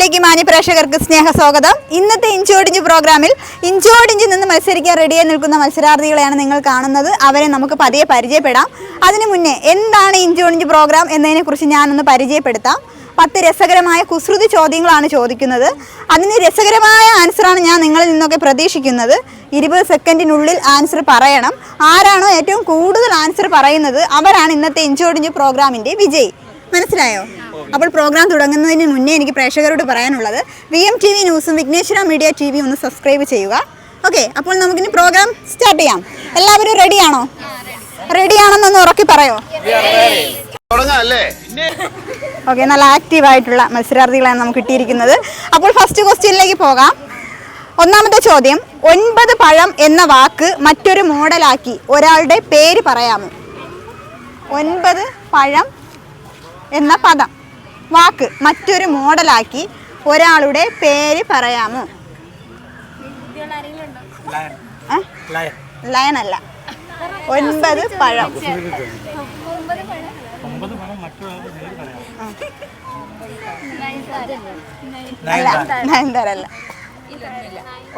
ചാനലിലേക്ക് മാന്യ പ്രേക്ഷകർക്ക് സ്നേഹ സ്വാഗതം. ഇന്നത്തെ ഇഞ്ചോടിഞ്ച് പ്രോഗ്രാമിൽ ഇഞ്ചോടിഞ്ചിൽ നിന്ന് മത്സരിക്കാൻ റെഡിയായി നിൽക്കുന്ന മത്സരാർത്ഥികളെയാണ് നിങ്ങൾ കാണുന്നത്. അവരെ നമുക്ക് പതിയെ പരിചയപ്പെടാം. അതിനു മുന്നേ എന്താണ് ഇഞ്ചോടിഞ്ച് പ്രോഗ്രാം എന്നതിനെക്കുറിച്ച് ഞാനൊന്ന് പരിചയപ്പെടുത്താം. 10 രസകരമായ കുസൃതി ചോദ്യങ്ങളാണ് ചോദിക്കുന്നത്. അതിന് രസകരമായ ആൻസറാണ് ഞാൻ നിങ്ങളിൽ നിന്നൊക്കെ പ്രതീക്ഷിക്കുന്നത്. 20 സെക്കൻഡിനുള്ളിൽ ആൻസർ പറയണം. ആരാണോ ഏറ്റവും കൂടുതൽ ആൻസർ പറയുന്നത് അവരാണ് ഇന്നത്തെ ഇഞ്ചോടിഞ്ച് പ്രോഗ്രാമിൻ്റെ വിജയി. മനസ്സിലായോ? അപ്പോൾ പ്രോഗ്രാം തുടങ്ങുന്നതിന് മുന്നേ എനിക്ക് പ്രേക്ഷകരോട് പറയാനുള്ളത് VMTV ന്യൂസും വിഘ്നേശ്വര മീഡിയ TV ഒന്ന് സബ്സ്ക്രൈബ് ചെയ്യുക. ഓക്കെ, അപ്പോൾ നമുക്കിനി പ്രോഗ്രാം സ്റ്റാർട്ട് ചെയ്യാം. എല്ലാവരും റെഡിയാണോ? റെഡിയാണെന്നൊന്ന് ഉറക്കി പറയോ? ഓക്കെ, നല്ല ആക്റ്റീവായിട്ടുള്ള മത്സരാർത്ഥികളാണ് നമുക്ക് കിട്ടിയിരിക്കുന്നത്. അപ്പോൾ ഫസ്റ്റ് ക്വസ്റ്റ്യനിലേക്ക് പോകാം. ഒന്നാമത്തെ ചോദ്യം, 9 പഴം എന്ന വാക്ക് മറ്റൊരു മോഡലാക്കി ഒരാളുടെ പേര് പറയാമോ? 9 പഴം എന്ന പദം വാക്ക് മറ്റൊരു മോഡലാക്കി ഒരാളുടെ പേര് പറയാമോ? ലയൺ അല്ല, 9 പഴം. നയൻതാരല്ല.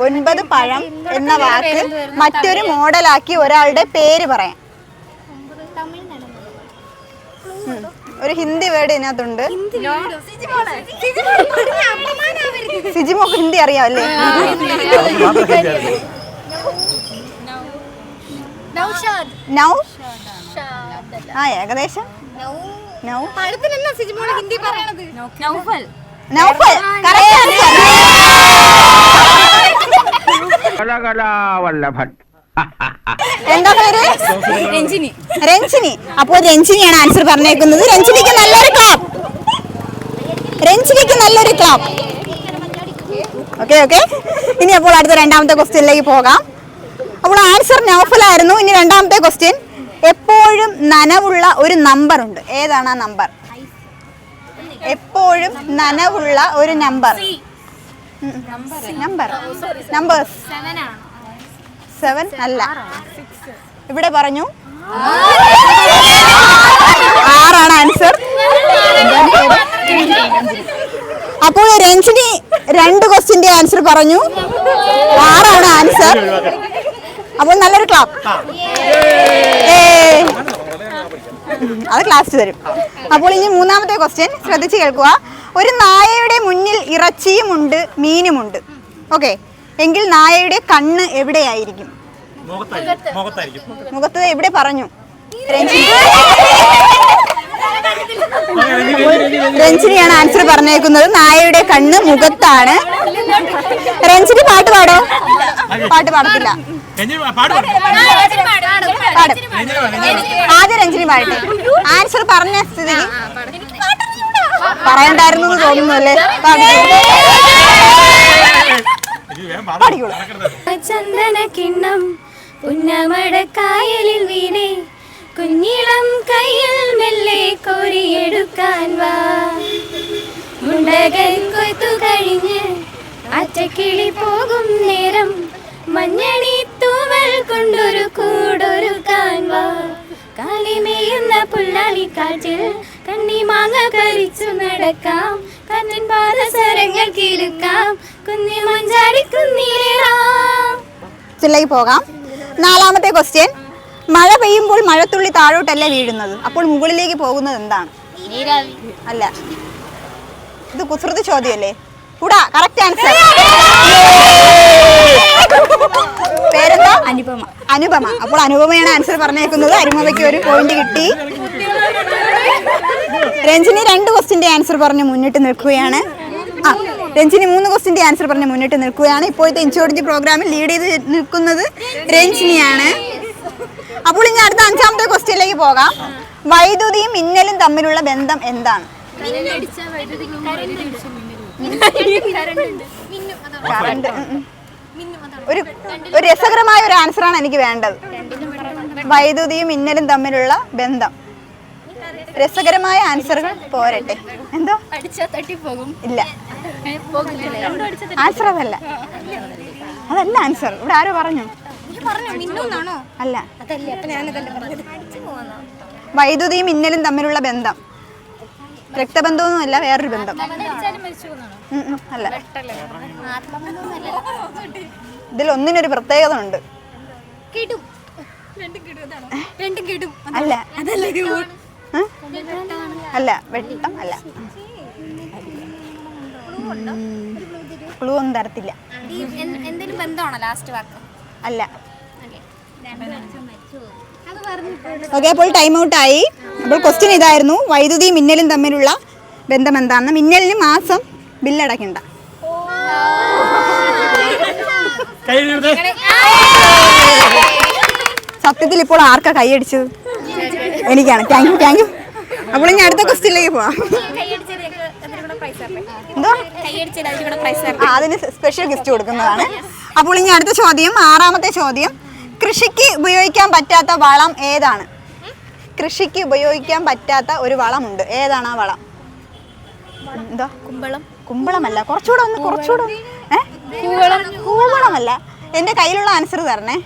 9 പഴം എന്ന വാക്ക് മറ്റൊരു മോഡലാക്കി ഒരാളുടെ പേര് പറയാം. ഒരു ഹിന്ദി വേർഡ് ഇതിനകത്തുണ്ട്. സിജിമോക്ക് ഹിന്ദി അറിയാമല്ലേ? നൗ ആ ഏകദേശം എന്താ പേര്? രഞ്ജിനി. രഞ്ജിനി. അപ്പോൾ രഞ്ജിനിയാണ് ആൻസർ പറഞ്ഞേക്കുന്നത്. രഞ്ജിനിക്ക് നല്ലൊരു ക്ലാപ്പ്. രഞ്ജിനിക്ക് നല്ലൊരു ക്ലാപ്പ്. Okay okay. ഇനി അപ്പോൾ അടുത്ത രണ്ടാമത്തെ ക്വസ്റ്റ്യനിലേക്ക് പോകാം. അപ്പോൾ ആൻസർ നൗഫലായിരുന്നു. ഇനി രണ്ടാമത്തെ ക്വസ്റ്റ്യൻ, എപ്പോഴും നനവുള്ള ഒരു നമ്പർ ഉണ്ട്. ഏതാണ് ആ നമ്പർ? എപ്പോഴും നനവുള്ള ഒരു നമ്പർ. നമ്പേഴ്സ് 7 അല്ല, ഇവിടെ പറഞ്ഞു 6 ആൻസർ. അപ്പോൾ രഞ്ജിനി 2 ക്വസ്റ്റ്യന്റെ ആൻസർ പറഞ്ഞു. 6 ആൻസർ. അപ്പോൾ നല്ലൊരു ക്ലാപ്പ്. അത് ക്ലാസ് തരും. അപ്പോൾ ഇനി മൂന്നാമത്തെ ക്വസ്റ്റ്യൻ ശ്രദ്ധിച്ച് കേൾക്കുക. ഒരു നായയുടെ മുന്നിൽ ഇറച്ചിയുമുണ്ട് മീനുമുണ്ട്. ഓക്കെ, എങ്കിൽ നായയുടെ കണ്ണ് എവിടെയായിരിക്കും? മുഖത്ത്. എവിടെ പറഞ്ഞു? രഞ്ജിനിയാണ് ആൻസർ പറഞ്ഞേക്കുന്നത്. നായയുടെ കണ്ണ് മുഖത്താണ്. രഞ്ജിനി പാട്ട് പാടോ? പാട്ട് പാടത്തില്ല. ആദ്യം രഞ്ജിനി പാടട്ടെ. ആൻസർ പറഞ്ഞ സ്ഥിതിക്ക് പറയണ്ടായിരുന്നു എന്ന് തോന്നുന്നു അല്ലേ? ചന്ദന കിണ്ണം പുന്നമടക്കായലിൽ വീണേ, കുഞ്ഞിളം കയ്യിൽ മെല്ലെ കോരിയെടുക്കാൻ വാ. മുണ്ടകൻ കൊയ്ത്തു കഴിഞ്ഞ് അച്ചക്കിളി പോകും നേരം, മഞ്ഞണി തൂവൽ കൊണ്ടൊരു കൂടൊരുക്കാൻ വാ. കാലിമേയുന്ന പുല്ലാലിക്കാറ്റിൽ കണ്ണി മാങ്ങ കരിച്ചു നടക്കാം, കണ്ണൻ പാദസരങ്ങൾ കിലുക്കാം, കുഞ്ഞി മഞ്ചാടി കുന്നിലേറാം. പോകാം. നാലാമത്തെ ക്വസ്റ്റ്യൻ, മഴ പെയ്യുമ്പോൾ മഴത്തുള്ളി താഴോട്ടല്ല വീഴുന്നത്, അപ്പോൾ മുകളിലേക്ക് പോകുന്നത് എന്താണ്? അല്ല, ഇത് കുസൃതി ചോദ്യമല്ലേ? കൂടാ, കറക്റ്റ് ആൻസർ. പേരെന്താ? അനുപമ. അനുപമ. അപ്പോൾ അനുപമയാണ് ആൻസർ പറഞ്ഞേക്കുന്നത്. അനുപമയ്ക്ക് ഒരു പോയിന്റ് കിട്ടി. രഞ്ജിനി 2 ക്വസ്റ്റ്യന്റെ ആൻസർ പറഞ്ഞ് മുന്നിട്ട് നിൽക്കുകയാണ്. രഞ്ജിനി 3 ക്വസ്റ്റ്യന്റെ ആൻസർ പറഞ്ഞ് മുന്നിട്ട് നിൽക്കുകയാണ്. ഇപ്പോഴത്തെ ഇഞ്ചോടിഞ്ച് പ്രോഗ്രാമിൽ ലീഡ് ചെയ്ത് നിൽക്കുന്നത് രഞ്ജിനിയാണ്. അപ്പോൾ ഇനി അടുത്ത 5ാമത്തെ ക്വസ്റ്റ്യനിലേക്ക് പോകാം. വൈദ്യുതിയും മിന്നലും തമ്മിലുള്ള ബന്ധം എന്താണ്? ഒരു രസകരമായ ഒരു ആൻസറാണ് എനിക്ക് വേണ്ടത്. വൈദ്യുതിയും മിന്നലും തമ്മിലുള്ള ബന്ധം. രസകരമായ ആൻസറുകൾ പോരട്ടെ. എന്തോ? ഇല്ല, ആൻസർ അതല്ല. അതല്ല ആൻസർ. ഇവിടെ ആരോ പറഞ്ഞു. അല്ല, വൈദ്യുതിയും മിന്നലും തമ്മിലുള്ള ബന്ധം. രക്തബന്ധമൊന്നുമല്ല, വേറൊരു ബന്ധം. അല്ല, ഇതിലൊന്നിനൊരു പ്രത്യേകത ഉണ്ട്. അല്ല അല്ല, വെട്ടം അല്ല. ക്ലൂ ഒന്നും തരത്തില്ല. അല്ല. ഓക്കെ, അപ്പോൾ ടൈം ഔട്ട് ആയി. അപ്പോൾ ക്വസ്റ്റ്യൻ ഇതായിരുന്നു, വൈദ്യുതി മിന്നലും തമ്മിലുള്ള ബന്ധം എന്താണെന്ന്. മിന്നലിന് മാസം ബില്ലടയ്ക്കണ്ട. സത്യത്തിൽ ഇപ്പോൾ ആർക്കാ കൈയടിച്ചത്? എനിക്കാണ്. Thank you. അപ്പോൾ ഇനി അടുത്ത ക്വസ്റ്റ്യനിലേക്ക് പോവാം. എന്തോ അതിന് സ്പെഷ്യൽ ഗിഫ്റ്റ് കൊടുക്കുന്നതാണ്. അപ്പോൾ ഇനി അടുത്ത ചോദ്യം, 6ാമത്തെ ചോദ്യം. കൃഷിക്ക് ഉപയോഗിക്കാൻ പറ്റാത്ത വളം ഏതാണ്? കൃഷിക്ക് ഉപയോഗിക്കാൻ പറ്റാത്ത ഒരു വളമുണ്ട്. ഏതാണ് ആ വളം? എന്താ? കുമ്പളമല്ല, കുറച്ചുകൂടെ കൂവളമല്ല. എന്റെ കയ്യിലുള്ള ആൻസർ തരണേ.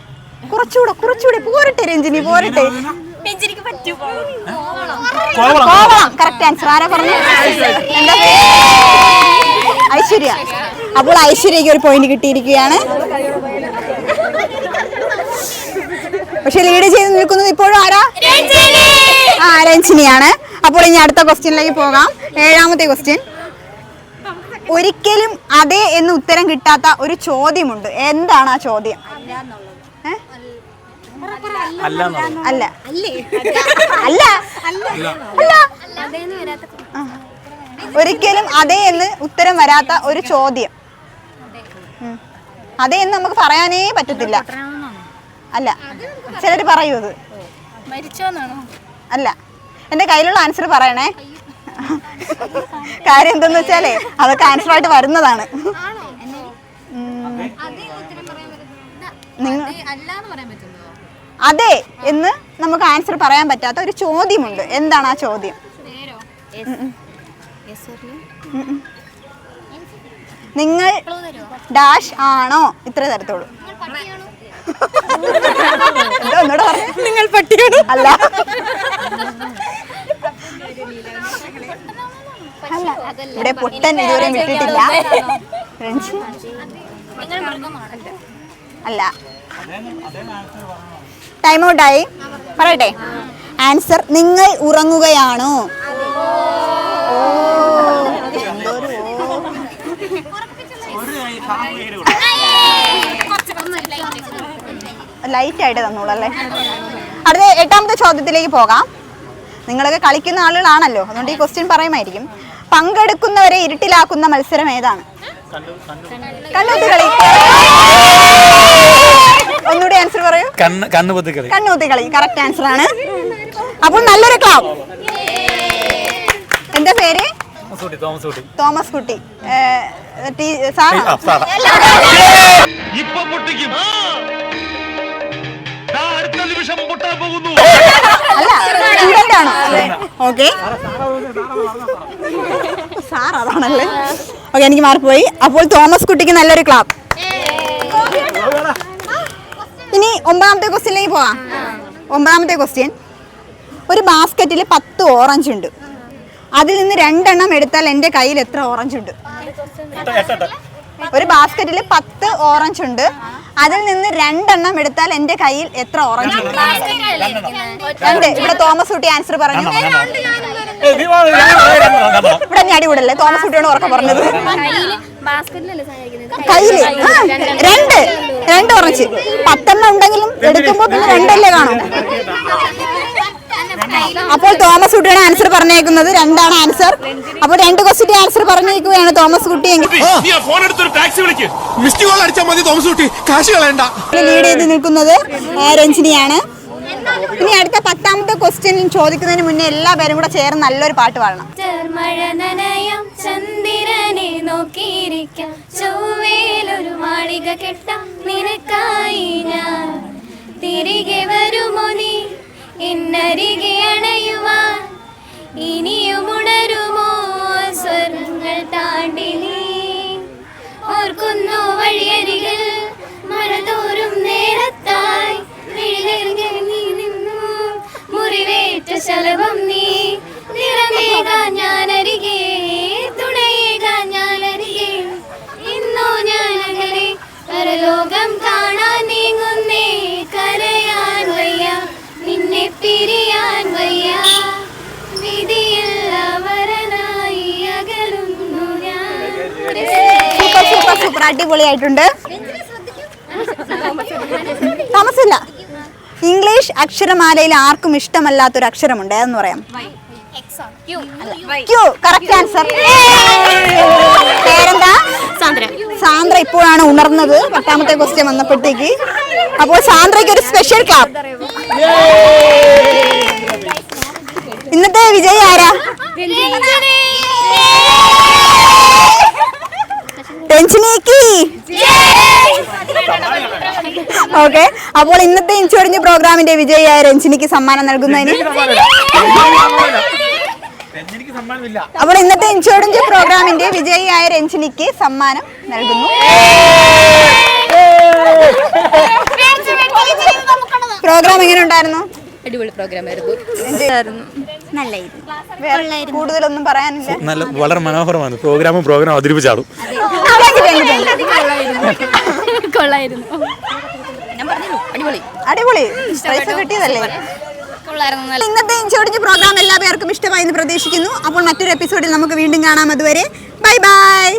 കുറച്ചുകൂടെ പോരട്ടെ രഞ്ജിനി, പോരട്ടെ. Kovalam correct answer. ആരാ പറഞ്ഞു? എന്താ? ഐശ്വര്യ. അപ്പോൾ ഐശ്വര്യക്ക് ഒരു പോയിന്റ് കിട്ടിയിരിക്കുകയാണ്. പക്ഷെ ലീഡ് ചെയ്ത് നിൽക്കുന്നത് ഇപ്പോഴും ആരാ? രഞ്ജിനിയാണ്. അപ്പോൾ ഇനി അടുത്ത ക്വസ്റ്റ്യനിലേക്ക് പോകാം. 7ാമത്തെ ക്വസ്റ്റ്യൻ. ഒരിക്കലും അതെ എന്ന് ഉത്തരം കിട്ടാത്ത ഒരു ചോദ്യമുണ്ട്. എന്താണ് ആ ചോദ്യം? അല്ല. ഒരിക്കലും അതെ എന്ന് ഉത്തരം വരാത്ത ഒരു ചോദ്യം. അതെ എന്ന് നമുക്ക് പറയാനേ പറ്റത്തില്ല. അല്ല, ചിലർ പറയൂ അത്. അല്ല, എന്റെ കയ്യിലുള്ള ആൻസർ പറയണേ. കാര്യം എന്തെന്ന് വെച്ചാലേ അതൊക്കെ ആൻസർ ആയിട്ട് വരുന്നതാണ്. അതെ എന്ന് നമുക്ക് ആൻസർ പറയാൻ പറ്റാത്ത ഒരു ചോദ്യമുണ്ട്. എന്താണ് ആ ചോദ്യം? നിങ്ങൾ ഡാഷ് ആണോ? ഇത്ര തരത്തോളൂ. നിങ്ങൾ പട്ടിയാണോ? അല്ല. ഇവിടെ പൊട്ടൻ ഇതുവരെ വിട്ടിട്ടില്ല. അല്ല. ടൈം ഔട്ട് ആയി. പറയട്ടെ ആൻസർ. നിങ്ങൾ ഉറങ്ങുകയാണോ? ലൈറ്റ് ആയിട്ട് തന്നോളൂ അല്ലേ. അടുത്ത 8ാമത്തെ ചോദ്യത്തിലേക്ക് പോകാം. നിങ്ങളൊക്കെ കളിക്കുന്ന ആളുകളാണല്ലോ, അതുകൊണ്ട് ഈ ക്വസ്റ്റ്യൻ പറയുമായിരിക്കും. പങ്കെടുക്കുന്നവരെ ഇരുട്ടിലാക്കുന്ന മത്സരം ഏതാണ്? കണ്ണൂത്തി കളി. ഒന്നുകൂടി ആൻസർ പറയൂ. കണ്ണൂത്തി കളി കറക്റ്റ് ആൻസർ ആണ്. അപ്പോൾ നല്ലൊരു ക്ലാപ്പ്. എന്താ പേര്? തോമസ് കുട്ടി. അല്ല, സ്റ്റുഡന്റ് ആണോ? ഓക്കെ സാർ അതാണല്ലേ. ഓക്കെ, എനിക്ക് മാർക്ക് പോയി. അപ്പോൾ തോമസ് കുട്ടിക്ക് നല്ലൊരു ക്ലാപ്പ്. ഇനി 9ാമത്തെ ക്വസ്റ്റ്യനിലേക്ക് പോവാം. 9ാമത്തെ ക്വസ്റ്റ്യൻ. ഒരു ബാസ്ക്കറ്റിൽ 10 ഓറഞ്ച് ഉണ്ട്. അതിൽ നിന്ന് 2 എണ്ണം എടുത്താൽ എൻ്റെ കയ്യിൽ എത്ര ഓറഞ്ച് ഉണ്ട്? ഒരു ബാസ്ക്കറ്റിൽ 10 ഓറഞ്ച് ഉണ്ട്. അതിൽ നിന്ന് 2 എണ്ണം എടുത്താൽ എൻ്റെ കയ്യിൽ എത്ര ഓറഞ്ച് ഉണ്ട്? 2. ഇവിടെ തോമസ് കുട്ടി ആൻസർ പറഞ്ഞു. ഇവിടെ ഞാൻ അടികൂടല്ലേ, തോമസ് കുട്ടിയാണ് ഉറക്കം പറഞ്ഞത്. കയ്യില് 2 ഓറഞ്ച്. 10 എണ്ണം ഉണ്ടെങ്കിലും എടുക്കുമ്പോ പിന്നെ 2 അല്ലേ കാണും. അപ്പോൾ തോമസ് കുട്ടിയാണ് ആൻസർ പറഞ്ഞേക്കുന്നത്. 2 ആണ് ആൻസർ. അപ്പോൾ 2 ക്വസ്റ്റ്യൻ ആൻസർ പറഞ്ഞേക്കുകയാണ് തോമസ് കുട്ടി. ലീഡ് ചെയ്ത് നിൽക്കുന്നത് രഞ്ജിനിയാണ്. ഇനി അടുത്ത 10ാമത്തെ ക്വസ്റ്റ്യൻ ചോദിക്കുന്നതിന് മുന്നേ എല്ലാ പേരും കൂടെ ചേർന്ന് നല്ലൊരു പാട്ട് പാടണം. ചന്ദ്രനെ നോക്കിയിരിക്കാം, ചൊവ്വേലൊരു മാളിക കെട്ടാം, നിനക്കായി ഞാൻ തിരികെ വരുമോ നീ എന്നരികെ അണയുവാൻ, ഇനിയും ഉണരുമോ സ്വർങ്ങൾ താണ്ടി നീ, ഓർക്കുന്നു വഴിയരികിൽ മഴ തോറും നേരത്തായി നീ നിന്നു, മുറിവേറ്റ ശലഭം നീ, നിറമേകാൻ ഞാൻ സൂപ്പർ അടിപൊളിയായിട്ടുണ്ട്. താമസില്ല. ഇംഗ്ലീഷ് അക്ഷരമാലയിൽ ആർക്കും ഇഷ്ടമല്ലാത്തൊരു അക്ഷരമുണ്ട്, അതെന്ന് പറയാം. ക്യൂ. Correct answer. പേരെന്താ? സാന്ദ്ര ഇപ്പോഴാണ് ഉണർന്നത് 10ാമത്തെ ക്വസ്റ്റ്യൻ വന്നപ്പോഴത്തേക്ക്. അപ്പോൾ സാന്ദ്രയ്ക്ക് ഒരു സ്പെഷ്യൽ ക്ലാപ്പ്. ഇന്നത്തെ വിജയി ആരാ? രഞ്ജിനിക്ക്. ഓക്കെ, അപ്പോൾ ഇന്നത്തെ ഇഞ്ചോടിഞ്ച് പ്രോഗ്രാമിന്റെ വിജയിയായ രഞ്ജിനിക്ക് സമ്മാനം നൽകുന്നതിന് അപ്പോൾ ഇന്നത്തെ ഇഞ്ചോടിഞ്ച് പ്രോഗ്രാമിന്റെ വിജയിയായ രഞ്ജിനിക്ക് സമ്മാനം നൽകുന്നു. പ്രോഗ്രാം എങ്ങനെ ഉണ്ടായിരുന്നു? അടിപൊളി പ്രോഗ്രാം ആയിരുന്നു. കൂടുതലൊന്നും പറയാനില്ല. നല്ല വളരെ മനോഹരമാണ് പ്രോഗ്രാം അവതരിപ്പിച്ചാടും. അടിപൊളി. പൈസ കിട്ടിയതല്ലേ? ഇന്നത്തെ ഇഞ്ചോടിഞ്ച് പ്രോഗ്രാം എല്ലാ പേർക്കും ഇഷ്ടമായി എന്ന് പ്രതീക്ഷിക്കുന്നു. അപ്പോൾ മറ്റൊരു എപ്പിസോഡിൽ നമുക്ക് വീണ്ടും കാണാം. അതുവരെ ബൈ ബൈ.